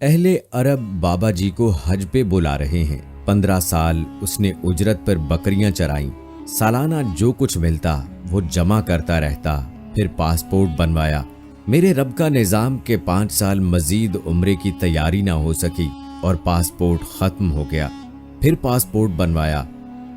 اہل عرب بابا جی کو حج پہ بلا رہے ہیں۔ 15 سال اس نے اجرت پر بکریاں چرائیں، سالانہ جو کچھ ملتا وہ جمع کرتا رہتا، پھر پاسپورٹ بنوایا۔ میرے رب کا نظام کہ 5 سال مزید عمرے کی تیاری نہ ہو سکی اور پاسپورٹ ختم ہو گیا، پھر پاسپورٹ بنوایا،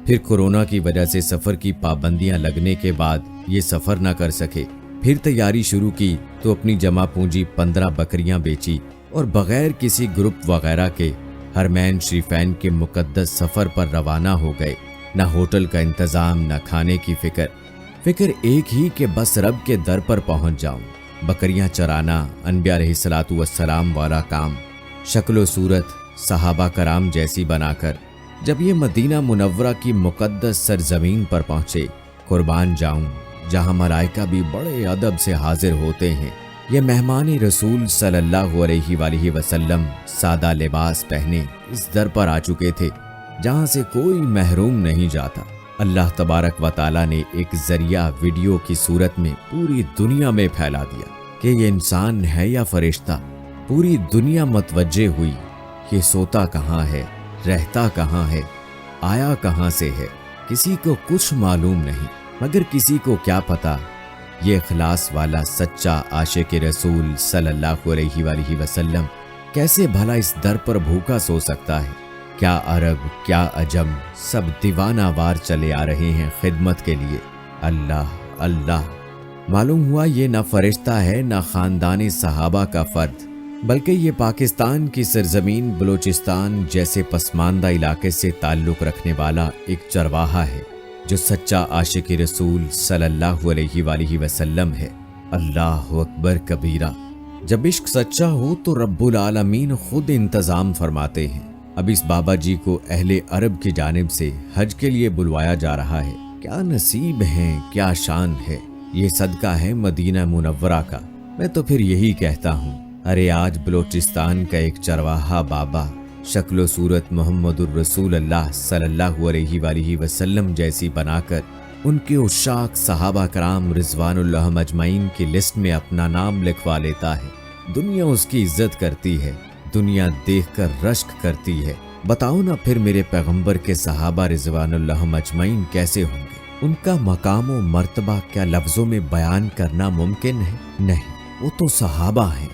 پھر کورونا کی وجہ سے سفر کی پابندیاں لگنے کے بعد یہ سفر نہ کر سکے، پھر تیاری شروع کی تو اپنی جمع پونجی 15 بکریاں بیچی اور بغیر کسی گروپ وغیرہ کے حرمین شریفین کے مقدس سفر پر روانہ ہو گئے۔ نہ ہوٹل کا انتظام، نہ کھانے کی فکر ایک ہی کہ بس رب کے در پر پہنچ جاؤں۔ بکریاں چرانا انبیاء علیہ الصلوۃ والسلام والا کام، شکل و صورت صحابہ کرام جیسی بنا کر جب یہ مدینہ منورہ کی مقدس سرزمین پر پہنچے، قربان جاؤں جہاں ملائکہ بھی بڑے ادب سے حاضر ہوتے ہیں، یہ مہمان رسول صلی اللہ علیہ وآلہ وسلم سادہ لباس پہنے اس در پر آ چکے تھے جہاں سے کوئی محروم نہیں جاتا۔ اللہ تبارک و تعالیٰ نے ایک ذریعہ ویڈیو کی صورت میں پوری دنیا میں پھیلا دیا کہ یہ انسان ہے یا فرشتہ۔ پوری دنیا متوجہ ہوئی، یہ سوتا کہاں ہے، رہتا کہاں ہے، آیا کہاں سے ہے۔ کسی کو کچھ معلوم نہیں، مگر کسی کو کیا پتا یہ اخلاص والا سچا عاشق رسول صلی اللہ علیہ وآلہ وسلم کیسے بھلا اس در پر بھوکا سو سکتا ہے۔ کیا عرب کیا عجم سب دیوانہ وار چلے آ رہے ہیں خدمت کے لیے۔ اللہ اللہ، معلوم ہوا یہ نہ فرشتہ ہے نہ خاندان صحابہ کا فرد، بلکہ یہ پاکستان کی سرزمین بلوچستان جیسے پسماندہ علاقے سے تعلق رکھنے والا ایک چرواہا ہے جو سچا عاشق رسول صلی اللہ علیہ وآلہ وسلم ہے۔ اللہ اکبر کبیرہ۔ جب عشق سچا ہو تو رب العالمین خود انتظام فرماتے ہیں۔ اب اس بابا جی کو اہل عرب کی جانب سے حج کے لیے بلوایا جا رہا ہے۔ کیا نصیب ہیں، کیا شان ہے، یہ صدقہ ہے مدینہ منورہ کا۔ میں تو پھر یہی کہتا ہوں، ارے آج بلوچستان کا ایک چرواہا بابا شکل و صورت محمد الرسول اللہ صلی اللہ علیہ وآلہ وسلم جیسی بنا کر ان کے عشاق صحابہ کرام رضوان اللہ اجمعین کی لسٹ میں اپنا نام لکھوا لیتا ہے۔ دنیا اس کی عزت کرتی ہے، دنیا دیکھ کر رشک کرتی ہے۔ بتاؤ نا پھر میرے پیغمبر کے صحابہ رضوان اللہ اجمعین کیسے ہوں گے؟ ان کا مقام و مرتبہ کیا لفظوں میں بیان کرنا ممکن ہے؟ نہیں، وہ تو صحابہ ہیں۔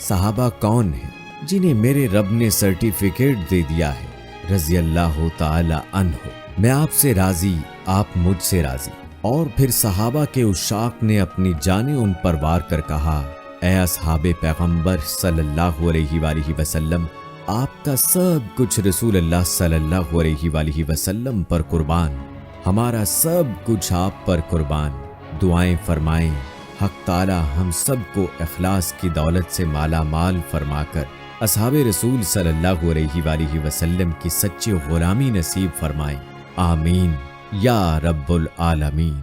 صحابہ کون ہیں؟ جنہیں میرے رب نے سرٹیفکیٹ دے دیا ہے رضی اللہ تعالی عنہ، میں آپ سے راضی، آپ مجھ سے راضی۔ اور پھر صحابہ کے عشاق نے اپنی جانیں ان پر وار کر کہا، اے اصحاب پیغمبر صلی اللہ علیہ وآلہ وسلم، آپ کا سب کچھ رسول اللہ صلی اللہ علیہ وآلہ وسلم پر قربان، ہمارا سب کچھ آپ پر قربان۔ دعائیں فرمائیں حق تعالی ہم سب کو اخلاص کی دولت سے مالا مال فرما کر اصحاب رسول صلی اللہ علیہ وآلہ وسلم کی سچی غلامی نصیب فرمائیں، آمین یا رب العالمین۔